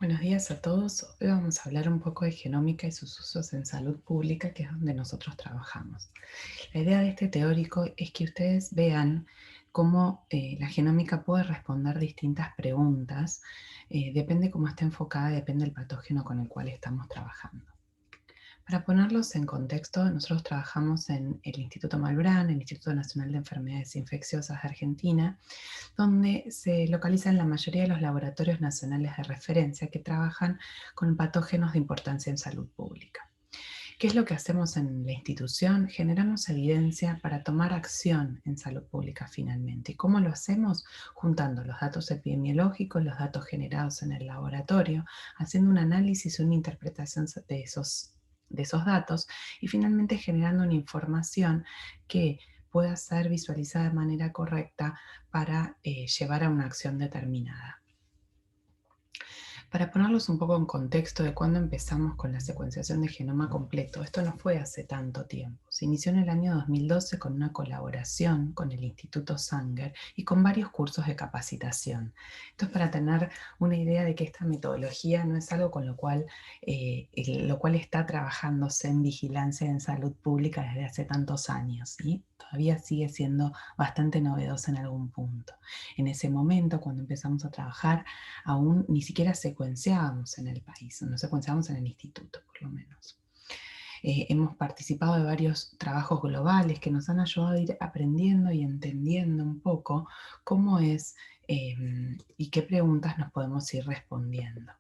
Buenos días a todos. Hoy vamos a hablar un poco de genómica y sus usos en salud pública, que es donde nosotros trabajamos. La idea de este teórico es que ustedes vean cómo la genómica puede responder distintas preguntas, depende cómo esté enfocada, depende del patógeno con el cual estamos trabajando. Para ponerlos en contexto, nosotros trabajamos en el Instituto Malbrán, el Instituto Nacional de Enfermedades Infecciosas de Argentina, donde se localizan la mayoría de los laboratorios nacionales de referencia que trabajan con patógenos de importancia en salud pública. ¿Qué es lo que hacemos en la institución? Generamos evidencia para tomar acción en salud pública finalmente. ¿Y cómo lo hacemos? Juntando los datos epidemiológicos, los datos generados en el laboratorio, haciendo un análisis, una interpretación de esos datos y finalmente generando una información que pueda ser visualizada de manera correcta para llevar a una acción determinada. Para ponerlos un poco en contexto de cuándo empezamos con la secuenciación de genoma completo, esto no fue hace tanto tiempo. Se inició en el año 2012 con una colaboración con el Instituto Sanger y con varios cursos de capacitación. Esto es para tener una idea de que esta metodología no es algo con lo cual está trabajándose en vigilancia en salud pública desde hace tantos años, ¿sí? Todavía sigue siendo bastante novedosa en algún punto. En ese momento, cuando empezamos a trabajar, aún ni siquiera secuenciábamos en el país, no secuenciábamos en el instituto por lo menos. Hemos participado de varios trabajos globales que nos han ayudado a ir aprendiendo y entendiendo un poco cómo es y qué preguntas nos podemos ir respondiendo.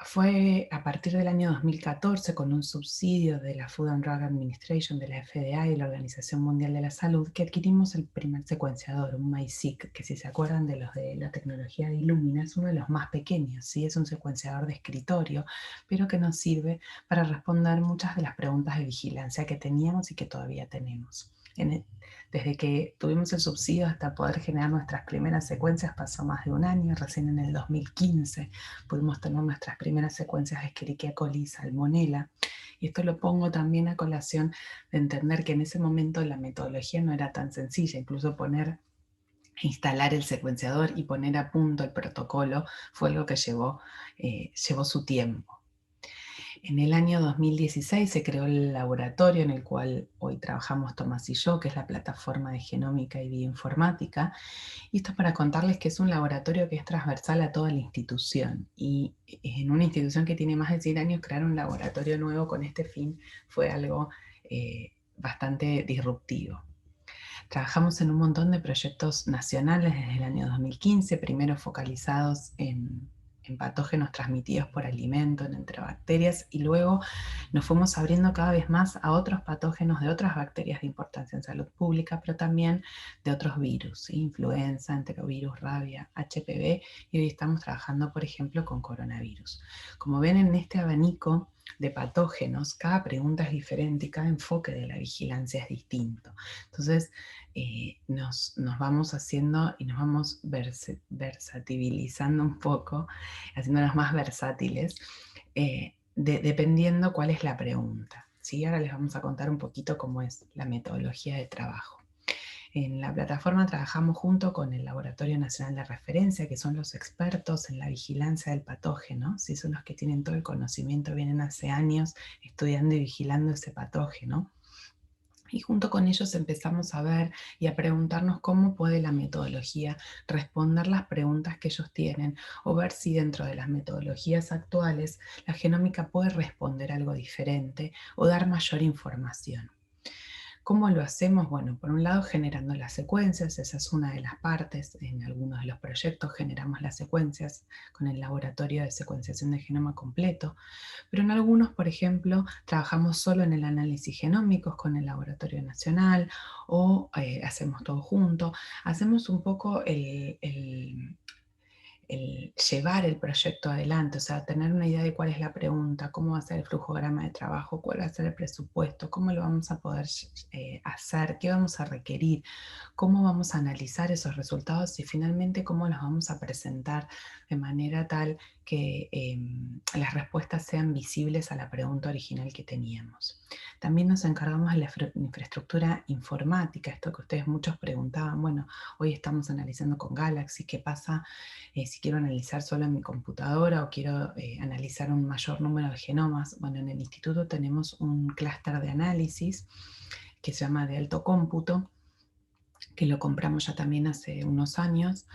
Fue a partir del año 2014, con un subsidio de la Food and Drug Administration, de la FDA y la Organización Mundial de la Salud, que adquirimos el primer secuenciador, un MiSeq, que si se acuerdan de los de la tecnología de Illumina, es uno de los más pequeños, ¿sí? Es un secuenciador de escritorio, pero que nos sirve para responder muchas de las preguntas de vigilancia que teníamos y que todavía tenemos. Desde que tuvimos el subsidio hasta poder generar nuestras primeras secuencias pasó más de un año. Recién en el 2015 pudimos tener nuestras primeras secuencias de Escherichia coli y Salmonella. Y esto lo pongo también a colación de entender que en ese momento la metodología no era tan sencilla. Incluso instalar el secuenciador y poner a punto el protocolo fue algo que llevó su tiempo. En el año 2016 se creó el laboratorio en el cual hoy trabajamos Tomás y yo, que es la plataforma de genómica y bioinformática. Y esto es para contarles que es un laboratorio que es transversal a toda la institución. Y en una institución que tiene más de 100 años, crear un laboratorio nuevo con este fin fue algo bastante disruptivo. Trabajamos en un montón de proyectos nacionales desde el año 2015, primero focalizados en patógenos transmitidos por alimento, entre bacterias, y luego nos fuimos abriendo cada vez más a otros patógenos de otras bacterias de importancia en salud pública, pero también de otros virus, ¿sí? Influenza, enterovirus, rabia, HPV, y hoy estamos trabajando, por ejemplo, con coronavirus. Como ven en este abanico de patógenos, cada pregunta es diferente y cada enfoque de la vigilancia es distinto. Entonces, nos vamos haciendo y nos vamos versatilizando un poco, haciéndonos más versátiles, dependiendo cuál es la pregunta, ¿sí? Ahora les vamos a contar un poquito cómo es la metodología de trabajo. En la plataforma trabajamos junto con el Laboratorio Nacional de Referencia, que son los expertos en la vigilancia del patógeno, ¿sí? Son los que tienen todo el conocimiento, vienen hace años estudiando y vigilando ese patógeno. Y junto con ellos empezamos a ver y a preguntarnos cómo puede la metodología responder las preguntas que ellos tienen, o ver si dentro de las metodologías actuales la genómica puede responder algo diferente o dar mayor información. ¿Cómo lo hacemos? Bueno, por un lado generando las secuencias, esa es una de las partes. En algunos de los proyectos generamos las secuencias con el laboratorio de secuenciación de genoma completo, pero en algunos, por ejemplo, trabajamos solo en el análisis genómicos con el Laboratorio Nacional, o hacemos todo junto. Hacemos un poco el llevar el proyecto adelante, o sea, tener una idea de cuál es la pregunta, cómo va a ser el flujograma de trabajo, cuál va a ser el presupuesto, cómo lo vamos a poder hacer, qué vamos a requerir, cómo vamos a analizar esos resultados y finalmente cómo los vamos a presentar de manera tal que las respuestas sean visibles a la pregunta original que teníamos. También nos encargamos de la infraestructura informática, esto que ustedes muchos preguntaban, bueno, hoy estamos analizando con Galaxy, ¿qué pasa si quiero analizar solo en mi computadora o quiero analizar un mayor número de genomas? Bueno, en el instituto tenemos un clúster de análisis que se llama de alto cómputo, que lo compramos ya también hace unos años,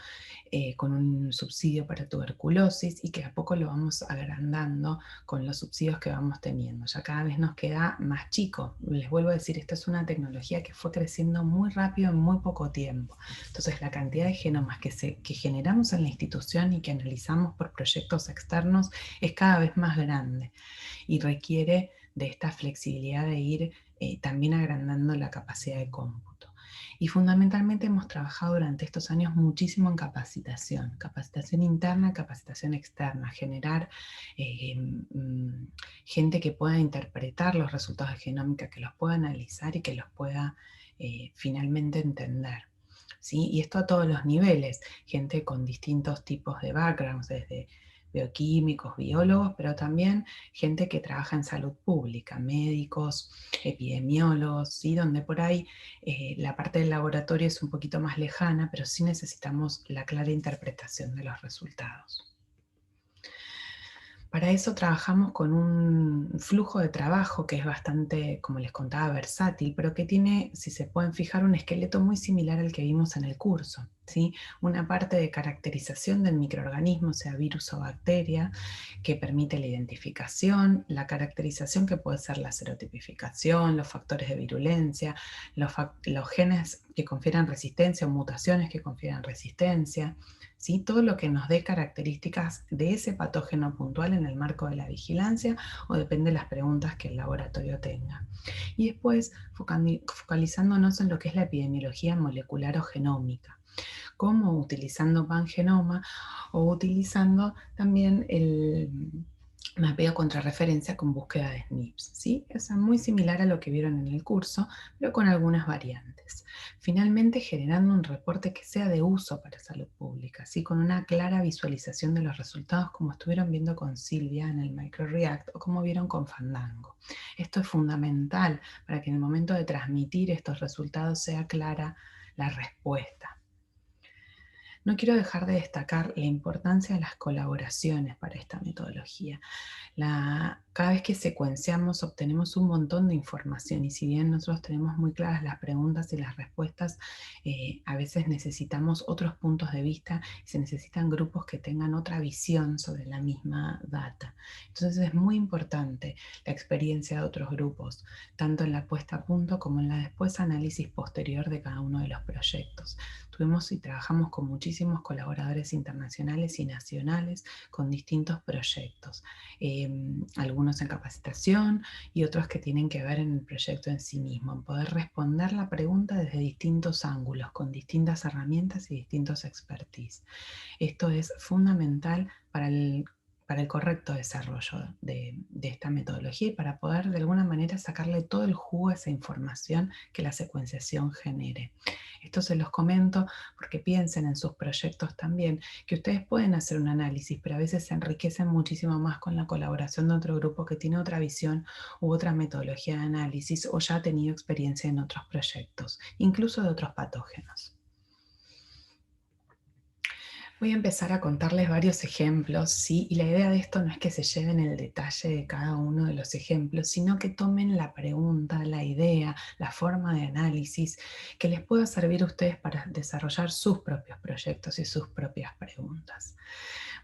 con un subsidio para tuberculosis y que a poco lo vamos agrandando con los subsidios que vamos teniendo. Ya cada vez nos queda más chico. Les vuelvo a decir, esta es una tecnología que fue creciendo muy rápido en muy poco tiempo. Entonces la cantidad de genomas que generamos en la institución y que analizamos por proyectos externos es cada vez más grande y requiere de esta flexibilidad de ir también agrandando la capacidad de cómputo. Y fundamentalmente hemos trabajado durante estos años muchísimo en capacitación interna, capacitación externa, generar gente que pueda interpretar los resultados de genómica, que los pueda analizar y que los pueda finalmente entender. ¿Sí? Y esto a todos los niveles, gente con distintos tipos de backgrounds, desde bioquímicos, biólogos, pero también gente que trabaja en salud pública, médicos, epidemiólogos, ¿sí? Donde por ahí la parte del laboratorio es un poquito más lejana, pero sí necesitamos la clara interpretación de los resultados. Para eso trabajamos con un flujo de trabajo que es bastante, como les contaba, versátil, pero que tiene, si se pueden fijar, un esqueleto muy similar al que vimos en el curso, ¿sí? Una parte de caracterización del microorganismo, sea virus o bacteria, que permite la identificación, la caracterización que puede ser la serotipificación, los factores de virulencia, los genes que confieran resistencia o mutaciones que confieran resistencia, ¿sí? Todo lo que nos dé características de ese patógeno puntual en el marco de la vigilancia o depende de las preguntas que el laboratorio tenga. Y después focalizándonos en lo que es la epidemiología molecular o genómica, como utilizando pangenoma o utilizando también el mapeo contra referencia con búsqueda de SNPs, ¿sí? Es muy similar a lo que vieron en el curso, pero con algunas variantes. Finalmente, generando un reporte que sea de uso para salud pública, ¿sí? Con una clara visualización de los resultados, como estuvieron viendo con Silvia en el MicroReact o como vieron con Fandango. Esto es fundamental para que en el momento de transmitir estos resultados sea clara la respuesta. No quiero dejar de destacar la importancia de las colaboraciones para esta metodología. Cada vez que secuenciamos obtenemos un montón de información y si bien nosotros tenemos muy claras las preguntas y las respuestas, a veces necesitamos otros puntos de vista y se necesitan grupos que tengan otra visión sobre la misma data. Entonces es muy importante la experiencia de otros grupos, tanto en la puesta a punto como en la después análisis posterior de cada uno de los proyectos. Tuvimos y trabajamos con muchísimos colaboradores internacionales y nacionales con distintos proyectos, algunos en capacitación y otros que tienen que ver en el proyecto en sí mismo, en poder responder la pregunta desde distintos ángulos, con distintas herramientas y distintos expertise. Esto es fundamental para el correcto desarrollo de esta metodología y para poder de alguna manera sacarle todo el jugo a esa información que la secuenciación genere. Esto se los comento porque piensen en sus proyectos también, que ustedes pueden hacer un análisis, pero a veces se enriquecen muchísimo más con la colaboración de otro grupo que tiene otra visión u otra metodología de análisis o ya ha tenido experiencia en otros proyectos, incluso de otros patógenos. Voy a empezar a contarles varios ejemplos, ¿sí? Y la idea de esto no es que se lleven el detalle de cada uno de los ejemplos, sino que tomen la pregunta, la idea, la forma de análisis que les pueda servir a ustedes para desarrollar sus propios proyectos y sus propias preguntas.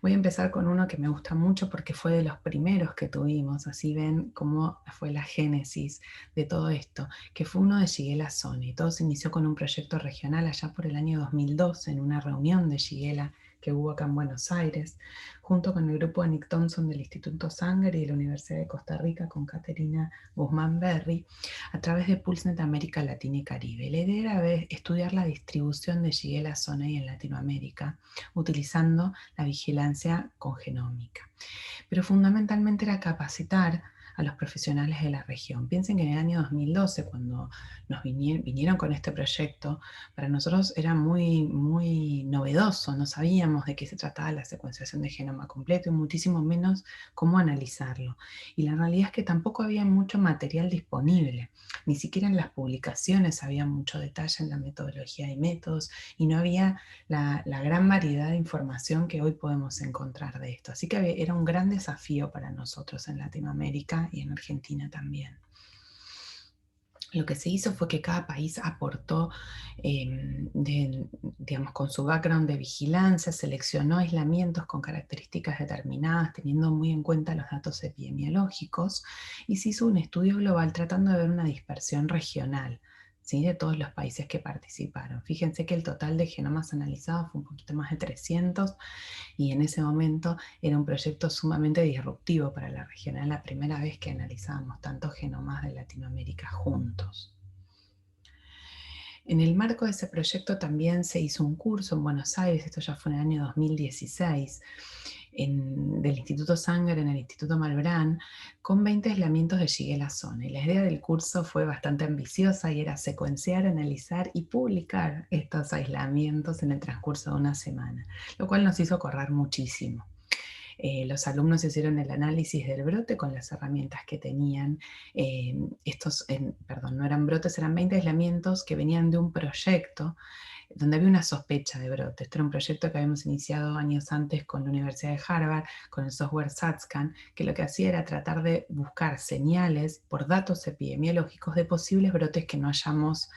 Voy a empezar con uno que me gusta mucho porque fue de los primeros que tuvimos, así ven cómo fue la génesis de todo esto, que fue uno de Shigella Sony. Todo se inició con un proyecto regional allá por el año 2012 en una reunión de Shigella que hubo acá en Buenos Aires, junto con el grupo de Nick Thompson del Instituto Sanger y de la Universidad de Costa Rica con Caterina Guzmán Berry, a través de PulseNet América Latina y Caribe. La idea era estudiar la distribución de Shigella Sony en Latinoamérica, utilizando la vigilancia con genómica. Pero fundamentalmente era capacitar a los profesionales de la región. Piensen que en el año 2012, cuando nos vinieron con este proyecto, para nosotros era muy, muy novedoso, no sabíamos de qué se trataba la secuenciación de genoma completo y muchísimo menos cómo analizarlo. Y la realidad es que tampoco había mucho material disponible, ni siquiera en las publicaciones había mucho detalle en la metodología y métodos, y no había la gran variedad de información que hoy podemos encontrar de esto. Así que era un gran desafío para nosotros en Latinoamérica y en Argentina también. Lo que se hizo fue que cada país aportó, digamos, con su background de vigilancia, seleccionó aislamientos con características determinadas, teniendo muy en cuenta los datos epidemiológicos, y se hizo un estudio global tratando de ver una dispersión regional, ¿sí?, de todos los países que participaron. Fíjense que el total de genomas analizados fue un poquito más de 300, y en ese momento era un proyecto sumamente disruptivo para la región. Era la primera vez que analizábamos tantos genomas de Latinoamérica juntos. En el marco de ese proyecto también se hizo un curso en Buenos Aires, esto ya fue en el año 2016, del Instituto Sanger en el Instituto Malbrán, con 20 aislamientos de Shigella Sona. Y la idea del curso fue bastante ambiciosa y era secuenciar, analizar y publicar estos aislamientos en el transcurso de una semana, lo cual nos hizo correr muchísimo. Los alumnos hicieron el análisis del brote con las herramientas que tenían. Perdón, no eran brotes, eran 20 aislamientos que venían de un proyecto donde había una sospecha de brote. Este era un proyecto que habíamos iniciado años antes con la Universidad de Harvard, con el software SATSCAN, que lo que hacía era tratar de buscar señales por datos epidemiológicos de posibles brotes que no hayamos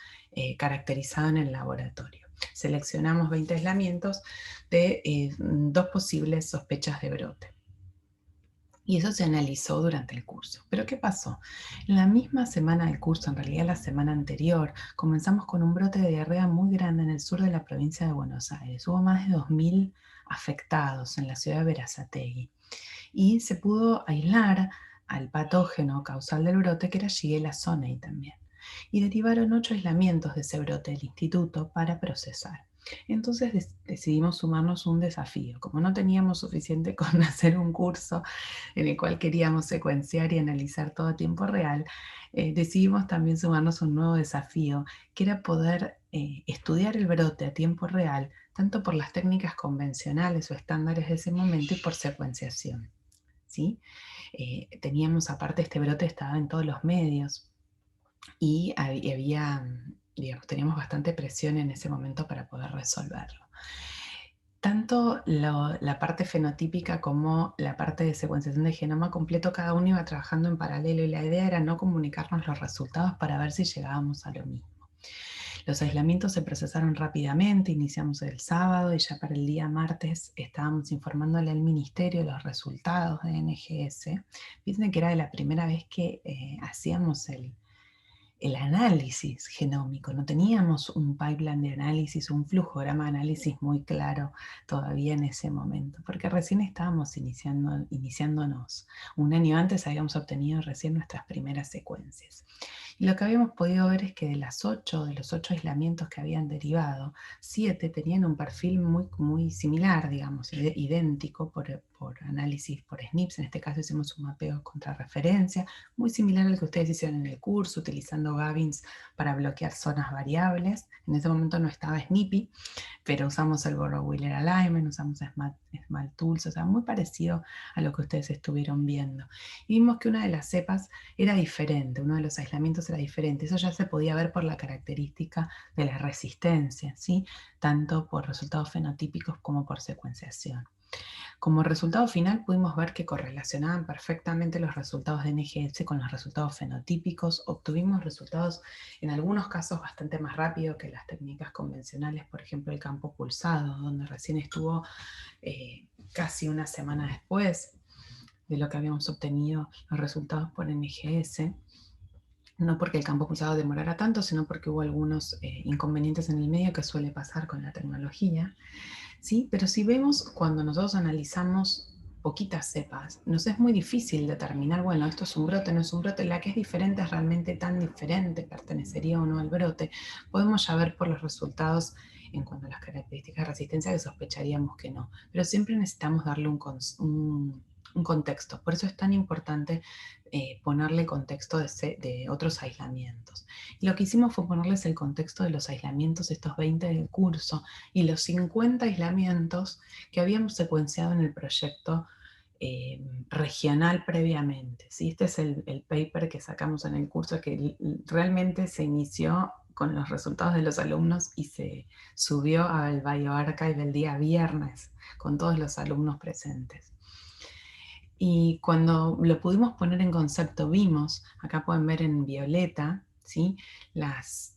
caracterizado en el laboratorio. Seleccionamos 20 aislamientos de 2 posibles sospechas de brote. Y eso se analizó durante el curso. ¿Pero qué pasó? En la misma semana del curso, en realidad la semana anterior, comenzamos con un brote de diarrea muy grande en el sur de la provincia de Buenos Aires. Hubo más de 2000 afectados en la ciudad de Berazategui. Y se pudo aislar al patógeno causal del brote, que era Shigella sonei también. Y derivaron 8 aislamientos de ese brote del instituto para procesar. Entonces decidimos sumarnos un desafío. Como no teníamos suficiente con hacer un curso en el cual queríamos secuenciar y analizar todo a tiempo real, decidimos también sumarnos un nuevo desafío, que era poder estudiar el brote a tiempo real, tanto por las técnicas convencionales o estándares de ese momento y por secuenciación, ¿sí? Teníamos, aparte, este brote estaba en todos los medios, y había, digamos, teníamos bastante presión en ese momento para poder resolverlo. Tanto la parte fenotípica como la parte de secuenciación de genoma completo, cada uno iba trabajando en paralelo, y la idea era no comunicarnos los resultados para ver si llegábamos a lo mismo. Los aislamientos se procesaron rápidamente, iniciamos el sábado y ya para el día martes estábamos informándole al ministerio los resultados de NGS. Piensen que era la primera vez que hacíamos el análisis genómico. No teníamos un pipeline de análisis, un flujograma de análisis muy claro todavía en ese momento, porque recién estábamos iniciándonos. Un año antes habíamos obtenido recién nuestras primeras secuencias. Y lo que habíamos podido ver es que de los 8 aislamientos que habían derivado, 7 tenían un perfil muy, muy similar, digamos, idéntico por análisis por SNPs. En este caso hicimos un mapeo contra referencia, muy similar al que ustedes hicieron en el curso, utilizando Gabins para bloquear zonas variables. En ese momento no estaba SNPy, pero usamos el Borrow-Wheeler Alignment, usamos Small Tools, o sea, muy parecido a lo que ustedes estuvieron viendo. Y vimos que una de las cepas era diferente, uno de los aislamientos era diferente. Eso ya se podía ver por la característica de la resistencia, ¿sí? Tanto por resultados fenotípicos como por secuenciación. Como resultado final pudimos ver que correlacionaban perfectamente los resultados de NGS con los resultados fenotípicos. Obtuvimos resultados en algunos casos bastante más rápido que las técnicas convencionales, por ejemplo el campo pulsado, donde recién estuvo casi una semana después de lo que habíamos obtenido los resultados por NGS. No porque el campo pulsado demorara tanto, sino porque hubo algunos inconvenientes en el medio, que suele pasar con la tecnología. ¿Sí? Pero si vemos, cuando nosotros analizamos poquitas cepas, nos es muy difícil determinar, bueno, esto es un brote, no es un brote. La que es diferente es realmente tan diferente, pertenecería o no al brote. Podemos ya ver por los resultados en cuanto a las características de resistencia que sospecharíamos que no. Pero siempre necesitamos darle un un contexto. Por eso es tan importante ponerle contexto de otros aislamientos. Y lo que hicimos fue ponerles el contexto de los aislamientos, estos 20 del curso, y los 50 aislamientos que habíamos secuenciado en el proyecto regional previamente. ¿Sí? Este es el paper que sacamos en el curso, que realmente se inició con los resultados de los alumnos y se subió al BioArchive el día viernes con todos los alumnos presentes. Y cuando lo pudimos poner en concepto, vimos, acá pueden ver en violeta, ¿sí? las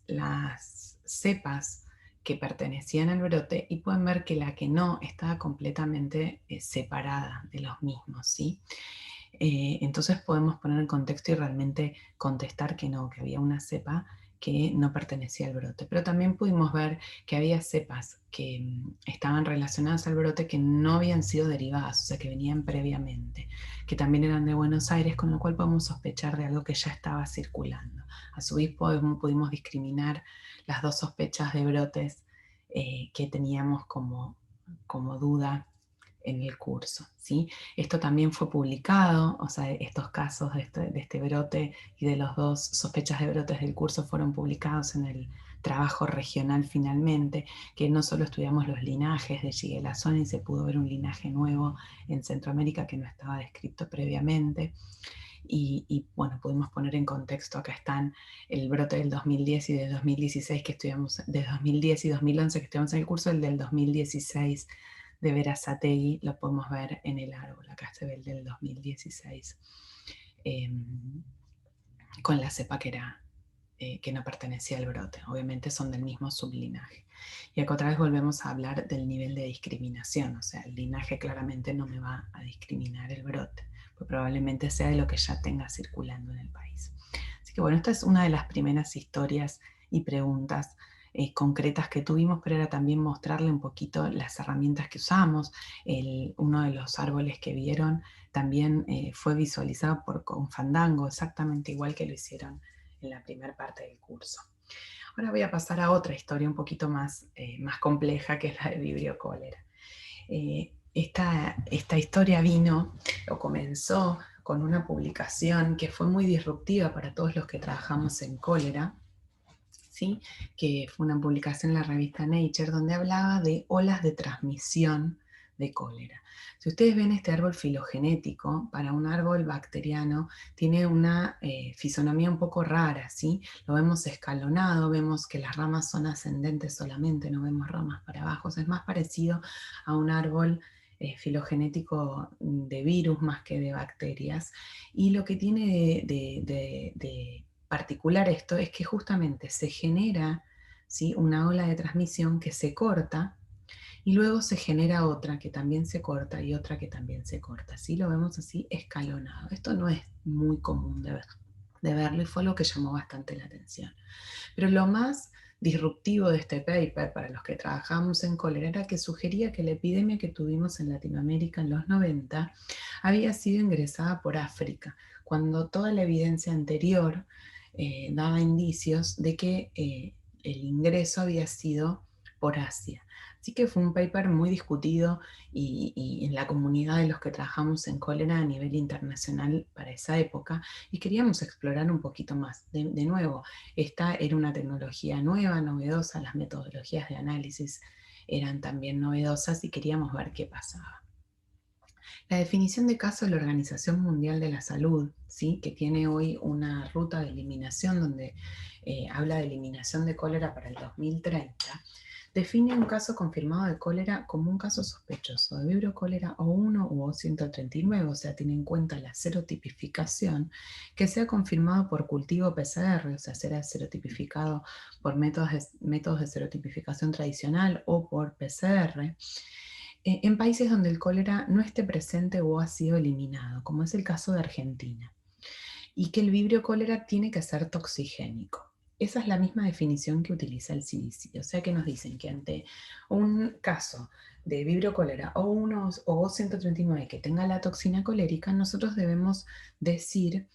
cepas que pertenecían al brote, y pueden ver que la que no estaba completamente separada de los mismos, ¿sí? Entonces podemos poner en contexto y realmente contestar que no, que había una cepa que no pertenecía al brote. Pero también pudimos ver que había cepas que estaban relacionadas al brote que no habían sido derivadas, o sea, que venían previamente, que también eran de Buenos Aires, con lo cual podemos sospechar de algo que ya estaba circulando. A su vez pudimos discriminar las dos sospechas de brotes que teníamos como duda en el curso, ¿sí? Esto también fue publicado, o sea, estos casos de este brote y de los dos sospechas de brotes del curso fueron publicados en el trabajo regional finalmente, que no solo estudiamos los linajes de Shigella y se pudo ver un linaje nuevo en Centroamérica que no estaba descrito previamente, y bueno, pudimos poner en contexto, acá están el brote del 2010 y del 2016 que estudiamos, de 2010 y 2011 que estudiamos en el curso, el del 2016 de Berazategui, lo podemos ver en el árbol, acá se ve el del 2016, con la cepa que no pertenecía al brote, obviamente son del mismo sublinaje. Y acá otra vez volvemos a hablar del nivel de discriminación, o sea, el linaje claramente no me va a discriminar el brote, pues probablemente sea de lo que ya tenga circulando en el país. Así que bueno, esta es una de las primeras historias y preguntas concretas que tuvimos, pero era también mostrarle un poquito las herramientas que usamos. Uno de los árboles que vieron también fue visualizado con Fandango, exactamente igual que lo hicieron en la primera parte del curso. Ahora voy a pasar a otra historia un poquito más compleja, que es la de Vibrio cólera. Esta historia vino o comenzó con una publicación que fue muy disruptiva para todos los que trabajamos en cólera, ¿sí? Que fue una publicación en la revista Nature donde hablaba de olas de transmisión de cólera. Si ustedes ven este árbol filogenético, para un árbol bacteriano tiene una fisonomía un poco rara, ¿sí? Lo vemos escalonado, vemos que las ramas son ascendentes solamente, no vemos ramas para abajo, es más parecido a un árbol filogenético de virus más que de bacterias. Y lo que tiene de particular esto es que justamente se genera, ¿sí?, una ola de transmisión que se corta y luego se genera otra que también se corta y otra que también se corta. ¿Sí? Lo vemos así escalonado. Esto no es muy común de verlo y fue lo que llamó bastante la atención. Pero lo más disruptivo de este paper para los que trabajamos en cólera era que sugería que la epidemia que tuvimos en Latinoamérica en los 90 había sido ingresada por África, cuando toda la evidencia anterior daba indicios de que el ingreso había sido por Asia. Así que fue un paper muy discutido y en la comunidad de los que trabajamos en cólera a nivel internacional para esa época, y queríamos explorar un poquito más. De nuevo, esta era una tecnología nueva, novedosa, las metodologías de análisis eran también novedosas y queríamos ver qué pasaba. La definición de caso de la Organización Mundial de la Salud, ¿sí?, que tiene hoy una ruta de eliminación donde habla de eliminación de cólera para el 2030, define un caso confirmado de cólera como un caso sospechoso de vibrio cólera O1 u O139, o sea, tiene en cuenta la serotipificación, que sea confirmado por cultivo PCR, o sea, será serotipificado por métodos de serotipificación tradicional o por PCR, en países donde el cólera no esté presente o ha sido eliminado, como es el caso de Argentina, y que el vibrio cólera tiene que ser toxigénico. Esa es la misma definición que utiliza el CDC, o sea que nos dicen que ante un caso de vibrio cólera O1 o O139 que tenga la toxina colérica, nosotros debemos decir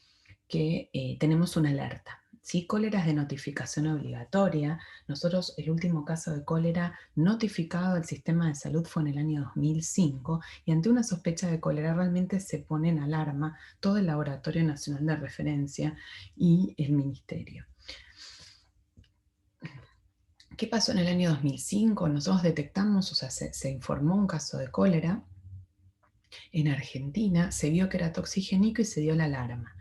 que tenemos una alerta. ¿sí? Cóleras de notificación obligatoria. Nosotros, el último caso de cólera notificado al sistema de salud fue en el año 2005, y ante una sospecha de cólera realmente se pone en alarma todo el Laboratorio Nacional de Referencia y el Ministerio. ¿Qué pasó en el año 2005? Nosotros detectamos, o sea, se informó un caso de cólera en Argentina, se vio que era toxigénico y se dio la alarma.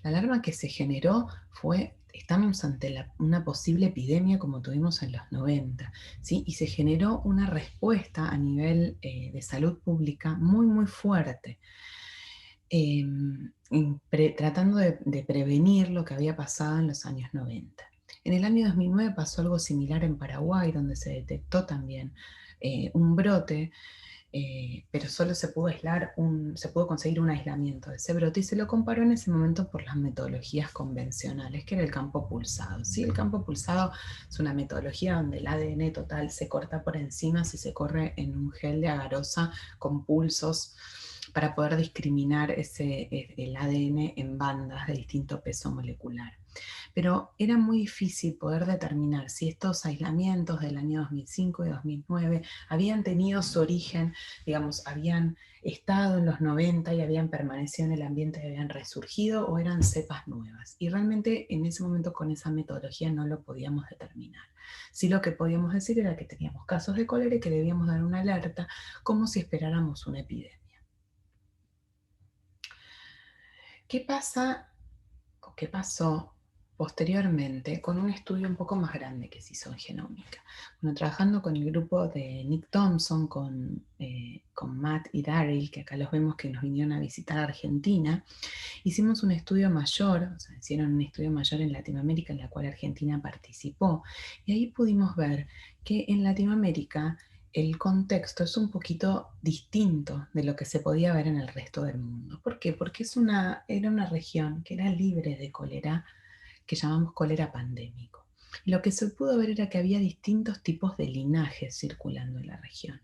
La alarma que se generó fue, estamos ante una posible epidemia como tuvimos en los 90, ¿sí? Y se generó una respuesta a nivel de salud pública muy, muy fuerte, tratando de prevenir lo que había pasado en los años 90. En el año 2009 pasó algo similar en Paraguay, donde se detectó también un brote, pero solo se pudo se pudo conseguir un aislamiento de ese brote, y se lo comparó en ese momento por las metodologías convencionales, que era el campo pulsado. ¿Sí? El campo pulsado es una metodología donde el ADN total se corta por encima si se corre en un gel de agarosa con pulsos, para poder discriminar el ADN en bandas de distinto peso molecular. Pero era muy difícil poder determinar si estos aislamientos del año 2005 y 2009 habían tenido su origen, digamos, habían estado en los 90 y habían permanecido en el ambiente y habían resurgido, o eran cepas nuevas. Y realmente en ese momento con esa metodología no lo podíamos determinar. Sí, lo que podíamos decir era que teníamos casos de cólera y que debíamos dar una alerta como si esperáramos una epidemia. ¿Qué pasa o qué pasó posteriormente con un estudio un poco más grande que se hizo en genómica? Bueno, trabajando con el grupo de Nick Thompson, con Matt y Daryl, que acá los vemos que nos vinieron a visitar a Argentina, hicimos un estudio mayor, o sea, hicieron un estudio mayor en Latinoamérica, en la cual Argentina participó, y ahí pudimos ver que en Latinoamérica el contexto es un poquito distinto de lo que se podía ver en el resto del mundo. ¿Por qué? Porque era una región que era libre de cólera, que llamamos cólera pandémico. Y lo que se pudo ver era que había distintos tipos de linajes circulando en la región.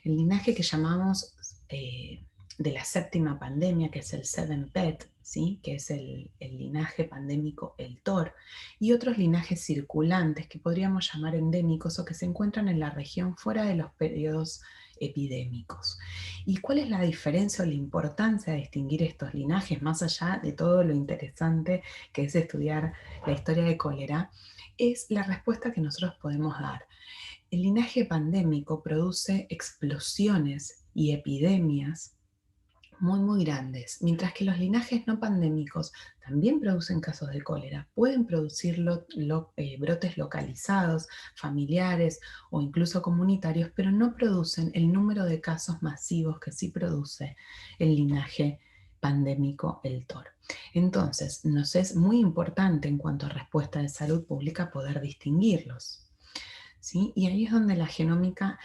El linaje que llamamos de la séptima pandemia, que es el 7PET, ¿sí? Que es el linaje pandémico, el TOR, y otros linajes circulantes que podríamos llamar endémicos o que se encuentran en la región fuera de los periodos epidémicos. ¿Y cuál es la diferencia o la importancia de distinguir estos linajes, más allá de todo lo interesante que es estudiar la historia de cólera? Es la respuesta que nosotros podemos dar. El linaje pandémico produce explosiones y epidemias muy, muy grandes, mientras que los linajes no pandémicos también producen casos de cólera, pueden producir brotes localizados, familiares o incluso comunitarios, pero no producen el número de casos masivos que sí produce el linaje pandémico, el TOR. Entonces, nos es muy importante en cuanto a respuesta de salud pública poder distinguirlos, ¿sí? Y ahí es donde la genómica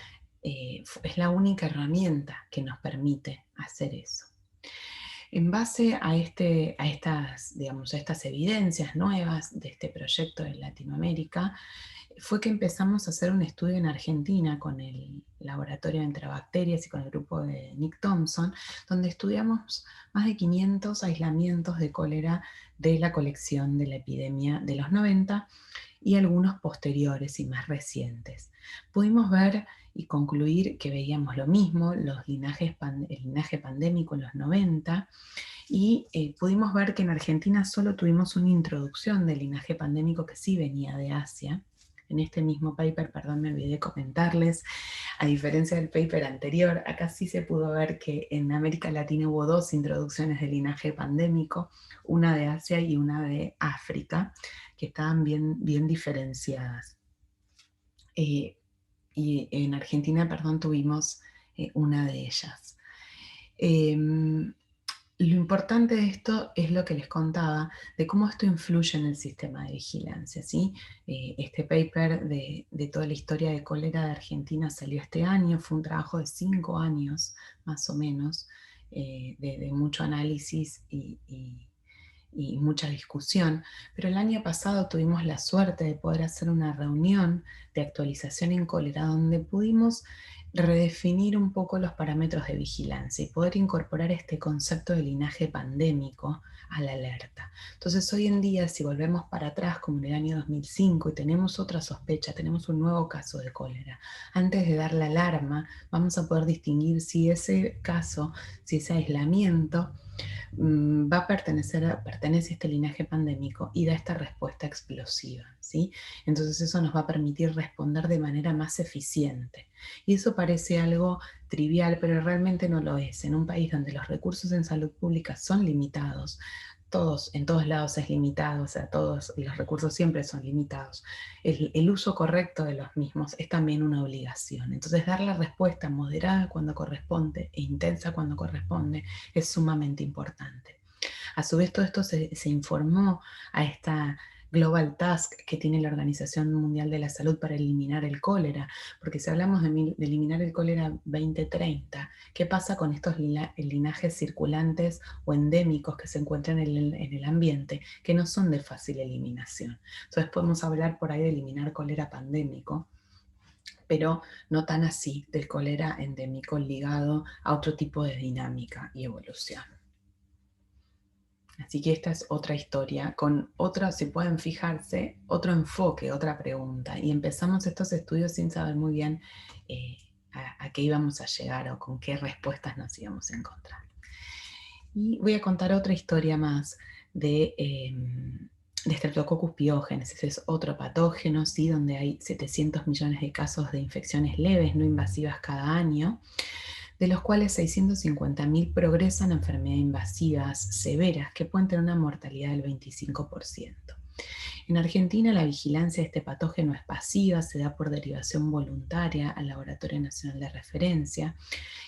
es la única herramienta que nos permite hacer eso. En base a estas evidencias nuevas de este proyecto en Latinoamérica, fue que empezamos a hacer un estudio en Argentina con el Laboratorio de Enterobacterias y con el grupo de Nick Thompson, donde estudiamos más de 500 aislamientos de cólera de la colección de la epidemia de los 90 y algunos posteriores y más recientes. Pudimos ver y concluir que veíamos lo mismo, el linaje pandémico en los 90, y pudimos ver que en Argentina solo tuvimos una introducción del linaje pandémico que sí venía de Asia. En este mismo paper, perdón, me olvidé comentarles, a diferencia del paper anterior, acá sí se pudo ver que en América Latina hubo dos introducciones de linaje pandémico, una de Asia y una de África, que estaban bien diferenciadas. Y en Argentina, perdón, tuvimos una de ellas. Lo importante de esto es lo que les contaba, de cómo esto influye en el sistema de vigilancia, ¿sí? Este paper de toda la historia de cólera de Argentina salió este año, fue un trabajo de 5 años, más o menos, de mucho análisis y mucha discusión, pero el año pasado tuvimos la suerte de poder hacer una reunión de actualización en cólera donde pudimos redefinir un poco los parámetros de vigilancia y poder incorporar este concepto de linaje pandémico a la alerta. Entonces hoy en día, si volvemos para atrás como en el año 2005 y tenemos otra sospecha, tenemos un nuevo caso de cólera, antes de dar la alarma vamos a poder distinguir si ese caso, si ese aislamiento pertenece a este linaje pandémico y da esta respuesta explosiva, ¿sí? Entonces eso nos va a permitir responder de manera más eficiente. Y eso parece algo trivial, pero realmente no lo es. En un país donde los recursos en salud pública son limitados, en todos lados es limitado, o sea, todos los recursos siempre son limitados. El uso correcto de los mismos es también una obligación. Entonces, dar la respuesta moderada cuando corresponde e intensa cuando corresponde es sumamente importante. A su vez, todo esto se informó a esta Global Task que tiene la Organización Mundial de la Salud para eliminar el cólera, porque si hablamos de eliminar el cólera 2030, ¿qué pasa con estos linajes circulantes o endémicos que se encuentran en el ambiente, que no son de fácil eliminación? Entonces podemos hablar por ahí de eliminar cólera pandémico, pero no tan así del cólera endémico ligado a otro tipo de dinámica y evolución. Así que esta es otra historia, con otra, si pueden fijarse, otro enfoque, otra pregunta. Y empezamos estos estudios sin saber muy bien a qué íbamos a llegar o con qué respuestas nos íbamos a encontrar. Y voy a contar otra historia más de Streptococcus pyogenes. Ese es otro patógeno, ¿sí? Donde hay 700 millones de casos de infecciones leves, no invasivas cada año, de los cuales 650.000 progresan a enfermedades invasivas severas que pueden tener una mortalidad del 25%. En Argentina la vigilancia de este patógeno es pasiva, se da por derivación voluntaria al Laboratorio Nacional de Referencia,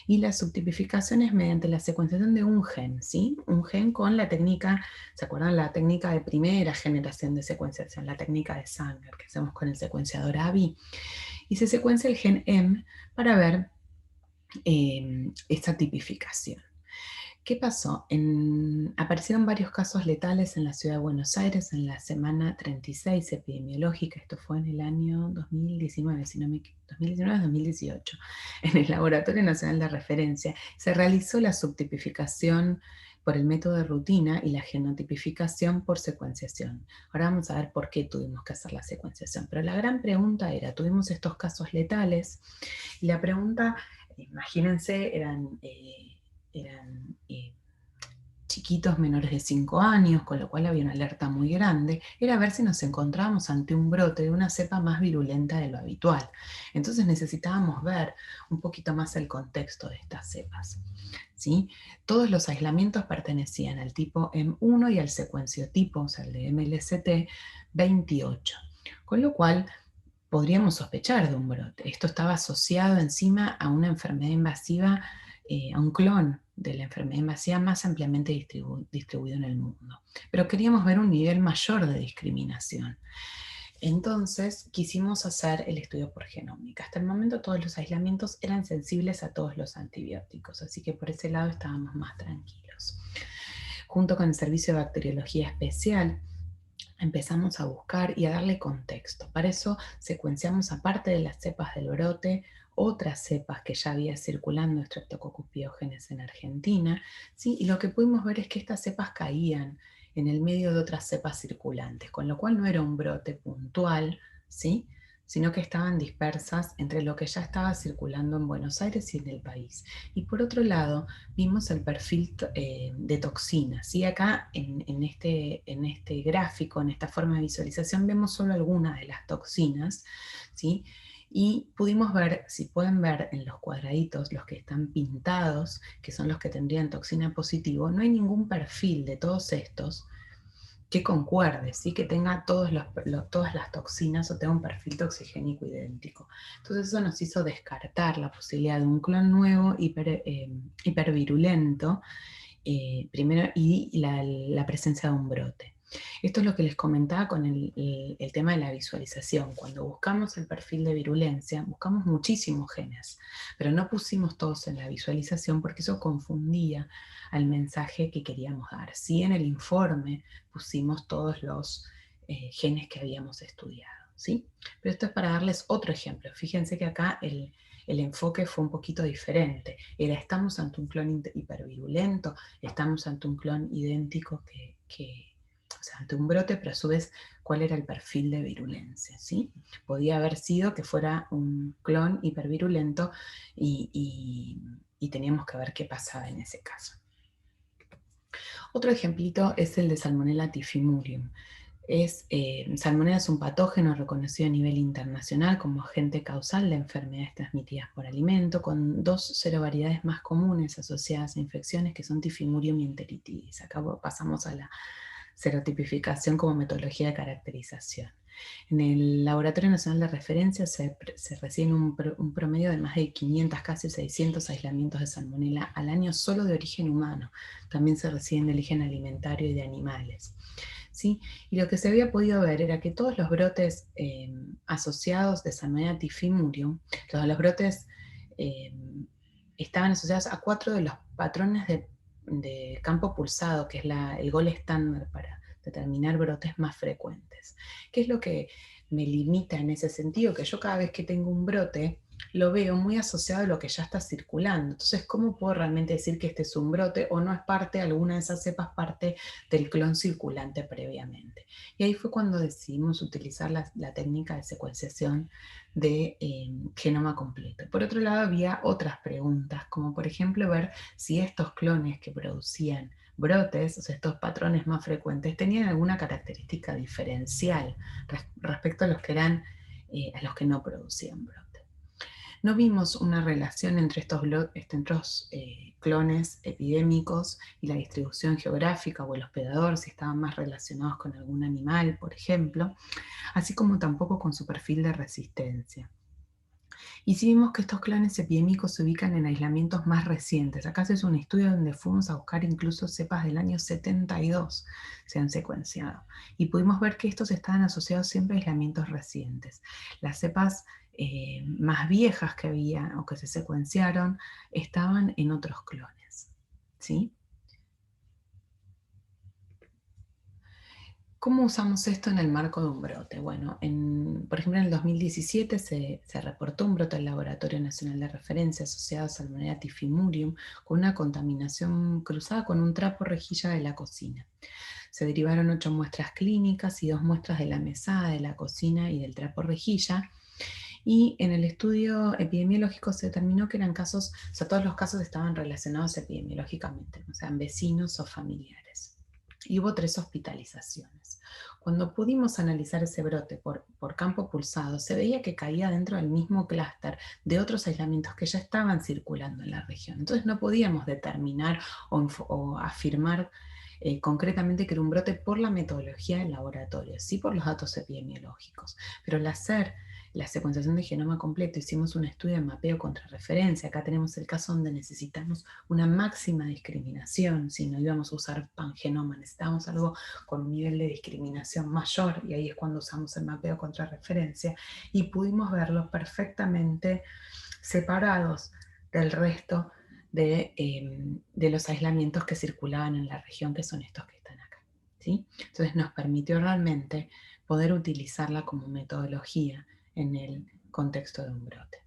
y la subtipificación es mediante la secuenciación de un gen, ¿sí? Un gen con la técnica, ¿se acuerdan? La técnica de primera generación de secuenciación, la técnica de Sanger que hacemos con el secuenciador AVI, y se secuencia el gen M para ver esta tipificación. ¿Qué pasó? Aparecieron varios casos letales en la ciudad de Buenos Aires en la semana 36 epidemiológica, esto fue en el año 2019, si no me 2019-2018, en el Laboratorio Nacional de Referencia. Se realizó la subtipificación por el método de rutina y la genotipificación por secuenciación. Ahora vamos a ver por qué tuvimos que hacer la secuenciación, pero la gran pregunta era, tuvimos estos casos letales, y la pregunta, imagínense, eran chiquitos menores de 5 años, con lo cual había una alerta muy grande, era ver si nos encontrábamos ante un brote de una cepa más virulenta de lo habitual. Entonces necesitábamos ver un poquito más el contexto de estas cepas, ¿sí? Todos los aislamientos pertenecían al tipo M1 y al secuenciotipo, o sea, el de MLST 28, con lo cual podríamos sospechar de un brote. Esto estaba asociado encima a una enfermedad invasiva, a un clon de la enfermedad invasiva más ampliamente distribuido en el mundo. Pero queríamos ver un nivel mayor de discriminación. Entonces quisimos hacer el estudio por genómica. Hasta el momento todos los aislamientos eran sensibles a todos los antibióticos, así que por ese lado estábamos más tranquilos. Junto con el servicio de bacteriología especial, empezamos a buscar y a darle contexto. Para eso secuenciamos, aparte de las cepas del brote, otras cepas que ya había circulando Streptococcus pyogenes en Argentina, ¿sí? Y lo que pudimos ver es que estas cepas caían en el medio de otras cepas circulantes, con lo cual no era un brote puntual, ¿sí? Sino que estaban dispersas entre lo que ya estaba circulando en Buenos Aires y en el país. Y por otro lado, vimos el perfil de toxinas. ¿Sí? Acá en este gráfico, en esta forma de visualización, vemos solo algunas de las toxinas, ¿sí? Y pudimos ver, si pueden ver en los cuadraditos, los que están pintados, que son los que tendrían toxina positivo, no hay ningún perfil de todos estos que concuerde, ¿sí? Que tenga todas las toxinas o tenga un perfil toxigénico idéntico. Entonces eso nos hizo descartar la posibilidad de un clon nuevo hipervirulento, primero, y la presencia de un brote. Esto es lo que les comentaba con el tema de la visualización. Cuando buscamos el perfil de virulencia, buscamos muchísimos genes, pero no pusimos todos en la visualización porque eso confundía al mensaje que queríamos dar. Sí, en el informe pusimos todos los genes que habíamos estudiado, ¿sí? Pero esto es para darles otro ejemplo. Fíjense que acá el enfoque fue un poquito diferente. Era, estamos ante un clon hipervirulento, estamos ante un clon idéntico o sea, ante un brote, pero a su vez, ¿cuál era el perfil de virulencia? ¿Sí? Podía haber sido que fuera un clon hipervirulento y teníamos que ver qué pasaba en ese caso. Otro ejemplito es el de Salmonella typhimurium. Salmonella es un patógeno reconocido a nivel internacional como agente causal de enfermedades transmitidas por alimento, con dos serovariedades más comunes asociadas a infecciones que son Typhimurium y Enteritidis. Acá pasamos a la serotipificación como metodología de caracterización. En el Laboratorio Nacional de Referencia se reciben un promedio de más de 500, casi 600 aislamientos de salmonela al año solo de origen humano. También se reciben de origen alimentario y de animales. ¿Sí? Y lo que se había podido ver era que todos los brotes asociados de Salmonella typhimurium, todos los brotes estaban asociados a 4 de los patrones de campo pulsado, que es el gol estándar para determinar brotes más frecuentes. ¿Qué es lo que me limita en ese sentido? Que yo cada vez que tengo un brote, lo veo muy asociado a lo que ya está circulando. Entonces, ¿cómo puedo realmente decir que este es un brote o no es parte, alguna de esas cepas parte del clon circulante previamente? Y ahí fue cuando decidimos utilizar la técnica de secuenciación de genoma completo. Por otro lado, había otras preguntas, como por ejemplo ver si estos clones que producían brotes, o sea, estos patrones más frecuentes, tenían alguna característica diferencial respecto a los que a los que no producían brotes. No vimos una relación entre estos clones epidémicos y la distribución geográfica o el hospedador, si estaban más relacionados con algún animal, por ejemplo, así como tampoco con su perfil de resistencia. Y sí vimos que estos clones epidémicos se ubican en aislamientos más recientes. Acá se hizo un estudio donde fuimos a buscar incluso cepas del año 72 se han secuenciado. Y pudimos ver que estos estaban asociados siempre a aislamientos recientes. Las cepas más viejas que había o que se secuenciaron estaban en otros clones. ¿Sí? ¿Cómo usamos esto en el marco de un brote? Bueno, por ejemplo, en el 2017 se reportó un brote del Laboratorio Nacional de Referencia asociado a Salmonella typhimurium con una contaminación cruzada con un trapo rejilla de la cocina. Se derivaron 8 muestras clínicas y 2 muestras de la mesada, de la cocina y del trapo rejilla. Y en el estudio epidemiológico se determinó que eran casos, o sea, todos los casos estaban relacionados epidemiológicamente, o sea, vecinos o familiares. Y hubo 3 hospitalizaciones. Cuando pudimos analizar ese brote por campo pulsado, se veía que caía dentro del mismo clúster de otros aislamientos que ya estaban circulando en la región. Entonces no podíamos determinar o afirmar concretamente que era un brote por la metodología del laboratorio, sí por los datos epidemiológicos. Pero al hacer la secuenciación de genoma completo, hicimos un estudio de mapeo contra referencia. Acá tenemos el caso donde necesitamos una máxima discriminación, si no íbamos a usar pangenoma, necesitábamos algo con un nivel de discriminación mayor, y ahí es cuando usamos el mapeo contra referencia, y pudimos verlos perfectamente separados del resto de los aislamientos que circulaban en la región, que son estos que están acá. ¿Sí? Entonces nos permitió realmente poder utilizarla como metodología en el contexto de un brote.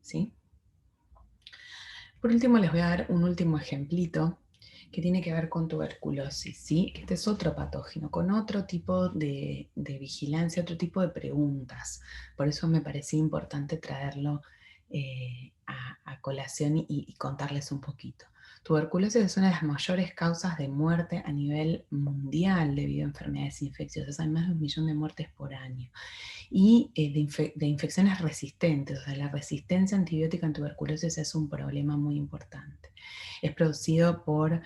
¿Sí? Por último, les voy a dar un último ejemplito que tiene que ver con tuberculosis, ¿sí? Este es otro patógeno, con otro tipo de vigilancia, otro tipo de preguntas. Por eso me parecía importante traerlo a colación y contarles un poquito. Tuberculosis es una de las mayores causas de muerte a nivel mundial debido a enfermedades infecciosas. Hay más de 1 millón de muertes por año. Y de infecciones resistentes, o sea, la resistencia antibiótica en tuberculosis es un problema muy importante. Es producido por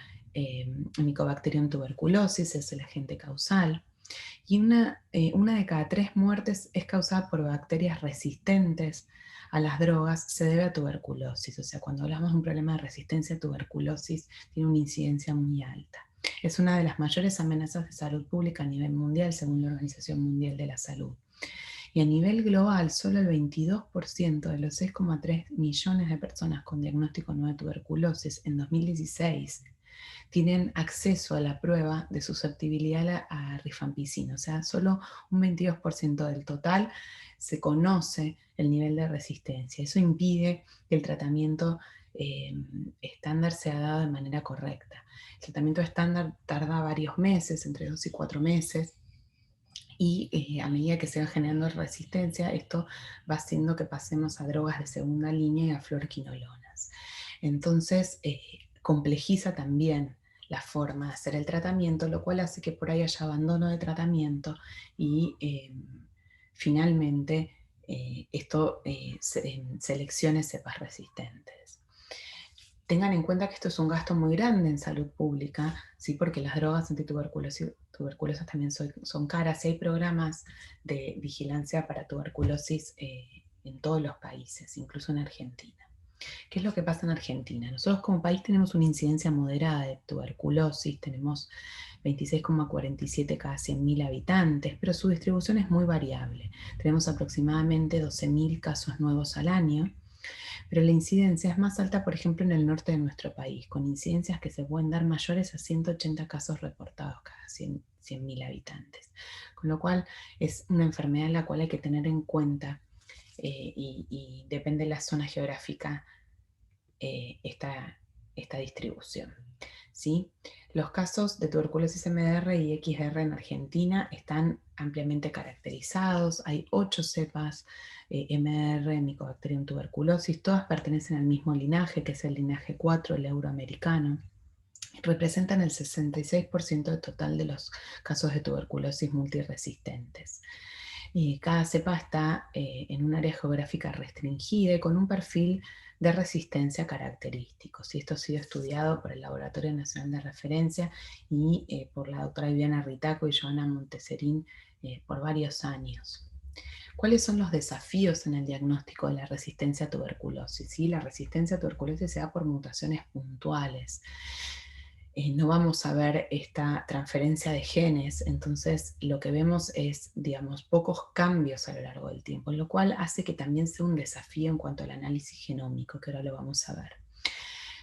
Mycobacterium tuberculosis, es el agente causal. Y una de cada 3 muertes es causada por bacterias resistentes a las drogas, se debe a tuberculosis. O sea, cuando hablamos de un problema de resistencia a tuberculosis, tiene una incidencia muy alta. Es una de las mayores amenazas de salud pública a nivel mundial, según la Organización Mundial de la Salud. Y a nivel global, solo el 22% de los 6,3 millones de personas con diagnóstico no de tuberculosis en 2016 tienen acceso a la prueba de susceptibilidad a rifampicina. O sea, solo un 22% del total se conoce el nivel de resistencia. Eso impide que el tratamiento estándar sea dado de manera correcta. El tratamiento estándar tarda varios meses, entre 2 y 4 meses, y a medida que se va generando resistencia, esto va haciendo que pasemos a drogas de segunda línea y a fluoroquinolonas. Entonces, complejiza también la forma de hacer el tratamiento, lo cual hace que por ahí haya abandono de tratamiento y finalmente esto seleccione cepas resistentes. Tengan en cuenta que esto es un gasto muy grande en salud pública, ¿sí? Porque las drogas antituberculosas también son caras y hay programas de vigilancia para tuberculosis en todos los países, incluso en Argentina. ¿Qué es lo que pasa en Argentina? Nosotros como país tenemos una incidencia moderada de tuberculosis, tenemos 26,47 cada 100.000 habitantes, pero su distribución es muy variable. Tenemos aproximadamente 12.000 casos nuevos al año, pero la incidencia es más alta, por ejemplo, en el norte de nuestro país, con incidencias que se pueden dar mayores a 180 casos reportados cada 100.000 habitantes. Con lo cual es una enfermedad en la cual hay que tener en cuenta y depende de la zona geográfica esta distribución. ¿Sí? Los casos de tuberculosis MDR y XR en Argentina están ampliamente caracterizados. Hay 8 cepas MDR, Mycobacterium tuberculosis, todas pertenecen al mismo linaje, que es el linaje 4, el euroamericano. Representan el 66% del total de los casos de tuberculosis multiresistentes. Cada cepa está en un área geográfica restringida y con un perfil de resistencia característico. Esto ha sido estudiado por el Laboratorio Nacional de Referencia y por la doctora Viviana Ritaco y Joana Monteserín por varios años. ¿Cuáles son los desafíos en el diagnóstico de la resistencia a tuberculosis? ¿Sí? La resistencia a tuberculosis se da por mutaciones puntuales. No vamos a ver esta transferencia de genes, entonces lo que vemos es, digamos, pocos cambios a lo largo del tiempo, lo cual hace que también sea un desafío en cuanto al análisis genómico, que ahora lo vamos a ver.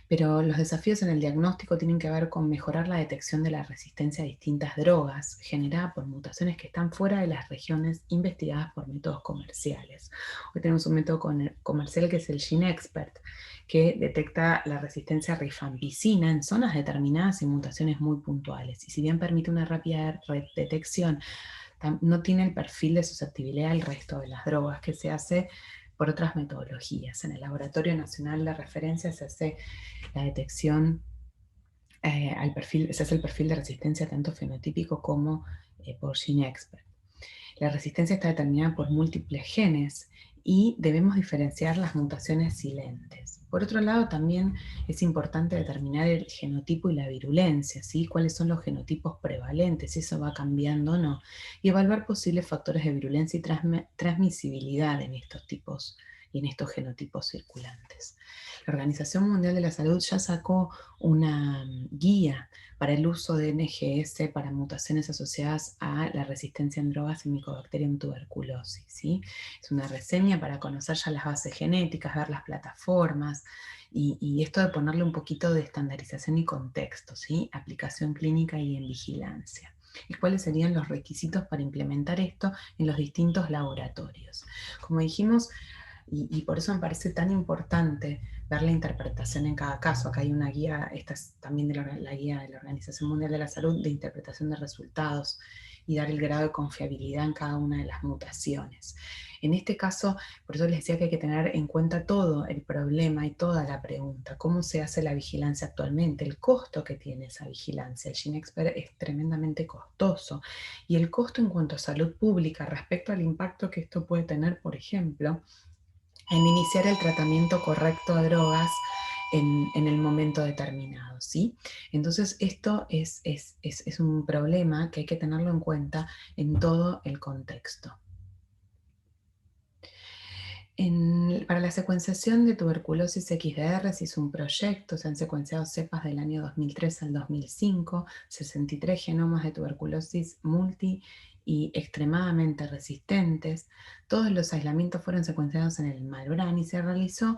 Pero los desafíos en el diagnóstico tienen que ver con mejorar la detección de la resistencia a distintas drogas generada por mutaciones que están fuera de las regiones investigadas por métodos comerciales. Hoy tenemos un método comercial que es el GeneXpert, que detecta la resistencia a rifampicina en zonas determinadas y mutaciones muy puntuales. Y si bien permite una rápida detección, no tiene el perfil de susceptibilidad al resto de las drogas que se hace por otras metodologías. En el Laboratorio Nacional de Referencia se hace la detección al perfil, se hace el perfil de resistencia tanto fenotípico como por GeneXpert. La resistencia está determinada por múltiples genes y debemos diferenciar las mutaciones silentes. Por otro lado, también es importante determinar el genotipo y la virulencia, ¿sí? Cuáles son los genotipos prevalentes, si eso va cambiando o no, y evaluar posibles factores de virulencia y transmisibilidad en estos tipos y en estos genotipos circulantes. La Organización Mundial de la Salud ya sacó una guía para el uso de NGS para mutaciones asociadas a la resistencia en drogas y Mycobacterium tuberculosis, ¿sí? Es una reseña para conocer ya las bases genéticas, ver las plataformas y esto de ponerle un poquito de estandarización y contexto, ¿sí? Aplicación clínica y en vigilancia. ¿Y cuáles serían los requisitos para implementar esto en los distintos laboratorios? Como dijimos, y por eso me parece tan importante ver la interpretación en cada caso. Acá hay una guía, esta es también de la guía de la Organización Mundial de la Salud, de interpretación de resultados y dar el grado de confiabilidad en cada una de las mutaciones. En este caso, por eso les decía que hay que tener en cuenta todo el problema y toda la pregunta. ¿Cómo se hace la vigilancia actualmente? El costo que tiene esa vigilancia. El GeneXpert es tremendamente costoso. Y el costo en cuanto a salud pública respecto al impacto que esto puede tener, por ejemplo, en iniciar el tratamiento correcto de drogas en el momento determinado, ¿sí? Entonces esto es un problema que hay que tenerlo en cuenta en todo el contexto. Para la secuenciación de tuberculosis XDR se hizo un proyecto, se han secuenciado cepas del año 2003 al 2005, 63 genomas de tuberculosis multi y extremadamente resistentes. Todos los aislamientos fueron secuenciados en el Malbrán y se realizó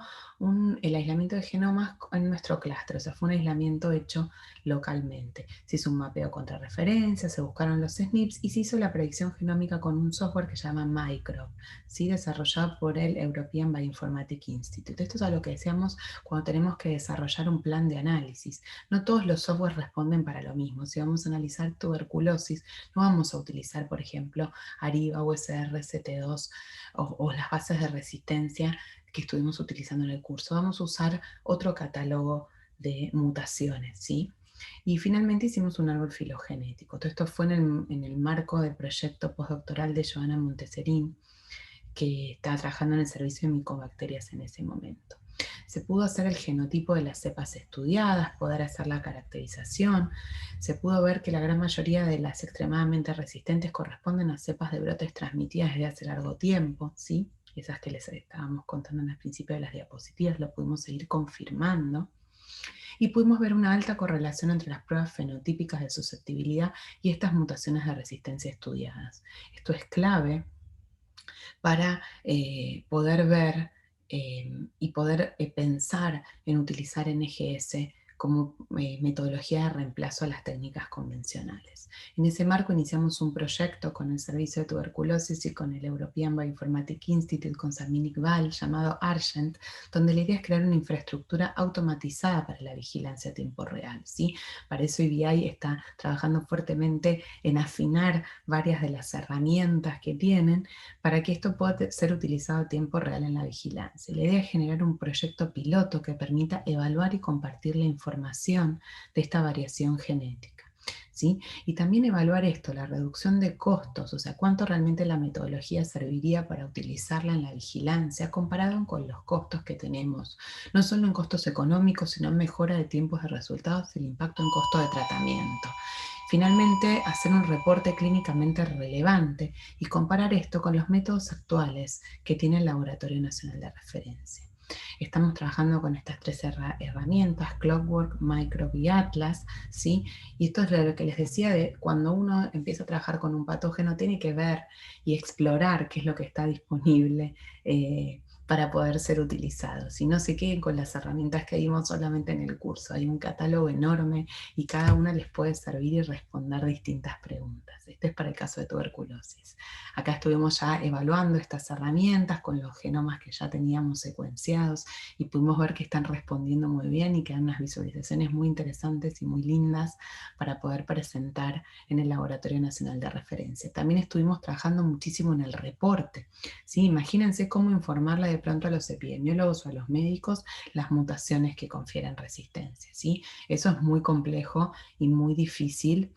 el aislamiento de genomas en nuestro clúster, o sea, fue un aislamiento hecho localmente. Se hizo un mapeo contra referencia, se buscaron los SNPs y se hizo la predicción genómica con un software que se llama Microbe, ¿sí? Desarrollado por el European Bioinformatics Institute. Esto es a lo que decíamos cuando tenemos que desarrollar un plan de análisis. No todos los softwares responden para lo mismo. Si vamos a analizar tuberculosis, no vamos a utilizar, por ejemplo, ARIVA, USR, CT2 o las bases de resistencia que estuvimos utilizando en el curso. Vamos a usar otro catálogo de mutaciones, ¿sí? Y finalmente hicimos un árbol filogenético. Todo esto fue en el marco del proyecto postdoctoral de Joana Monteserín, que estaba trabajando en el servicio de micobacterias en ese momento. Se pudo hacer el genotipo de las cepas estudiadas, poder hacer la caracterización, se pudo ver que la gran mayoría de las extremadamente resistentes corresponden a cepas de brotes transmitidas desde hace largo tiempo, ¿sí? Esas que les estábamos contando en el principio de las diapositivas, lo pudimos seguir confirmando. Y pudimos ver una alta correlación entre las pruebas fenotípicas de susceptibilidad y estas mutaciones de resistencia estudiadas. Esto es clave para poder ver y poder pensar en utilizar NGS como metodología de reemplazo a las técnicas convencionales. En ese marco iniciamos un proyecto con el Servicio de Tuberculosis y con el European Bioinformatics Institute, con Samir Iqbal, llamado Argent, donde la idea es crear una infraestructura automatizada para la vigilancia a tiempo real, ¿sí? Para eso IBI está trabajando fuertemente en afinar varias de las herramientas que tienen para que esto pueda ser utilizado a tiempo real en la vigilancia. La idea es generar un proyecto piloto que permita evaluar y compartir la información de esta variación genética, ¿sí? Y también evaluar esto, la reducción de costos, o sea, cuánto realmente la metodología serviría para utilizarla en la vigilancia comparado con los costos que tenemos, no solo en costos económicos, sino en mejora de tiempos de resultados y el impacto en costo de tratamiento. Finalmente, hacer un reporte clínicamente relevante y comparar esto con los métodos actuales que tiene el Laboratorio Nacional de Referencia. Estamos trabajando con estas tres herramientas, Clockwork, Microbe y Atlas, ¿sí? Y esto es lo que les decía de cuando uno empieza a trabajar con un patógeno, tiene que ver y explorar qué es lo que está disponible para poder ser utilizado. Si no se queden con las herramientas que vimos solamente en el curso, hay un catálogo enorme y cada una les puede servir y responder distintas preguntas. Este es para el caso de tuberculosis. Acá estuvimos ya evaluando estas herramientas con los genomas que ya teníamos secuenciados y pudimos ver que están respondiendo muy bien y que dan unas visualizaciones muy interesantes y muy lindas para poder presentar en el Laboratorio Nacional de Referencia. También estuvimos trabajando muchísimo en el reporte, ¿sí? Imagínense cómo informarle de pronto a los epidemiólogos o a los médicos las mutaciones que confieren resistencia, ¿sí? Eso es muy complejo y muy difícil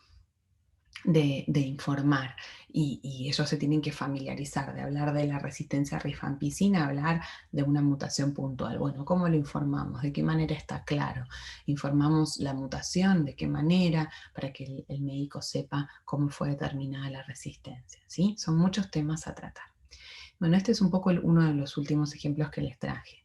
de informar y ellos se tienen que familiarizar de hablar de la resistencia a rifampicina, hablar de una mutación puntual. Bueno, ¿cómo lo informamos? ¿De qué manera está claro? ¿Informamos la mutación? ¿De qué manera? Para que el médico sepa cómo fue determinada la resistencia, ¿sí? Son muchos temas a tratar. Bueno, este es un poco uno de los últimos ejemplos que les traje.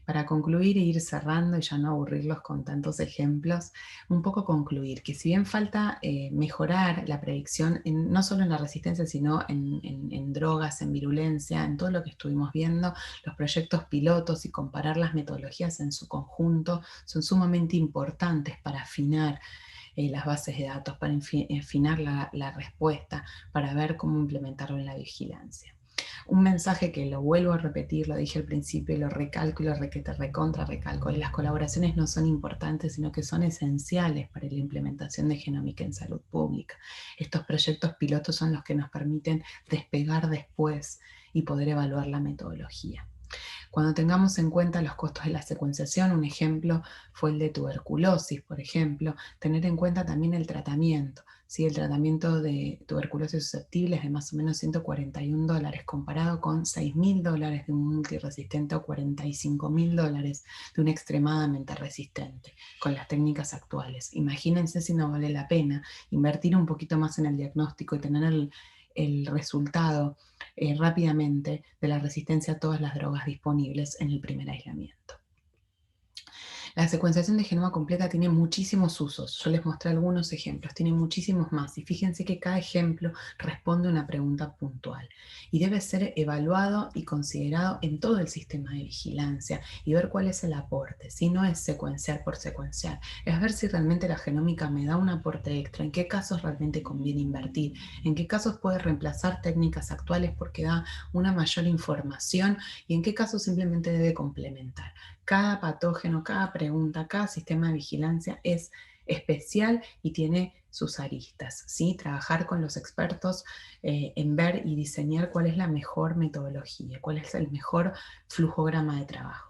Para concluir e ir cerrando y ya no aburrirlos con tantos ejemplos, un poco concluir que si bien falta mejorar la predicción, no solo en la resistencia, sino en drogas, en virulencia, en todo lo que estuvimos viendo, los proyectos pilotos y comparar las metodologías en su conjunto son sumamente importantes para afinar las bases de datos, para afinar la respuesta, para ver cómo implementarlo en la vigilancia. Un mensaje que lo vuelvo a repetir, lo dije al principio y lo recalco y lo recontra recalco, las colaboraciones no son importantes, sino que son esenciales para la implementación de genómica en salud pública. Estos proyectos pilotos son los que nos permiten despegar después y poder evaluar la metodología. Cuando tengamos en cuenta los costos de la secuenciación, un ejemplo fue el de tuberculosis, por ejemplo, tener en cuenta también el tratamiento. ¿Sí? El tratamiento de tuberculosis susceptible es de más o menos $141 comparado con $6.000 de un multiresistente o $45.000 de un extremadamente resistente con las técnicas actuales. Imagínense si no vale la pena invertir un poquito más en el diagnóstico y tener el resultado rápidamente de la resistencia a todas las drogas disponibles en el primer aislamiento. La secuenciación de genoma completa tiene muchísimos usos. Yo les mostré algunos ejemplos, tiene muchísimos más. Y fíjense que cada ejemplo responde a una pregunta puntual. Y debe ser evaluado y considerado en todo el sistema de vigilancia y ver cuál es el aporte. Si no es secuenciar por secuenciar, es ver si realmente la genómica me da un aporte extra, en qué casos realmente conviene invertir, en qué casos puede reemplazar técnicas actuales porque da una mayor información y en qué casos simplemente debe complementar. Cada patógeno, cada pregunta, cada sistema de vigilancia es especial y tiene sus aristas, ¿sí? Trabajar con los expertos en ver y diseñar cuál es la mejor metodología, cuál es el mejor flujograma de trabajo.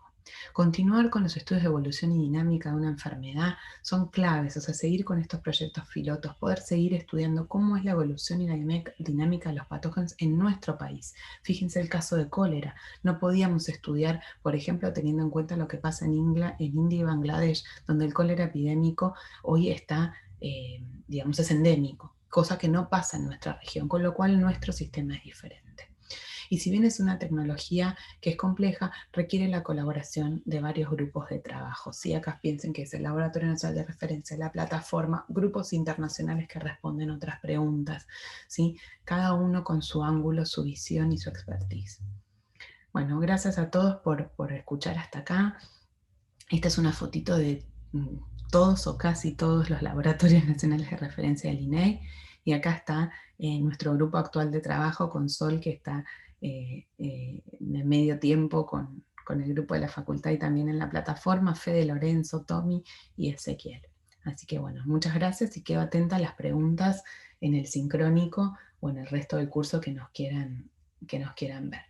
Continuar con los estudios de evolución y dinámica de una enfermedad son claves, o sea, seguir con estos proyectos pilotos, poder seguir estudiando cómo es la evolución y la dinámica de los patógenos en nuestro país. Fíjense el caso de cólera. No podíamos estudiar, por ejemplo, teniendo en cuenta lo que pasa en India y Bangladesh, donde el cólera epidémico hoy está, digamos, es endémico, cosa que no pasa en nuestra región, con lo cual nuestro sistema es diferente. Y si bien es una tecnología que es compleja, requiere la colaboración de varios grupos de trabajo. ¿Sí? Acá piensen que es el Laboratorio Nacional de Referencia, la plataforma, grupos internacionales que responden otras preguntas, ¿sí? Cada uno con su ángulo, su visión y su expertise. Bueno, gracias a todos por escuchar hasta acá. Esta es una fotito de todos o casi todos los laboratorios nacionales de referencia del INEI. Y acá está nuestro grupo actual de trabajo con Sol, que está de medio tiempo con el grupo de la facultad y también en la plataforma, Fede, Lorenzo, Tommy y Ezequiel. Así que bueno, muchas gracias y quedo atenta a las preguntas en el sincrónico o en el resto del curso que nos quieran ver.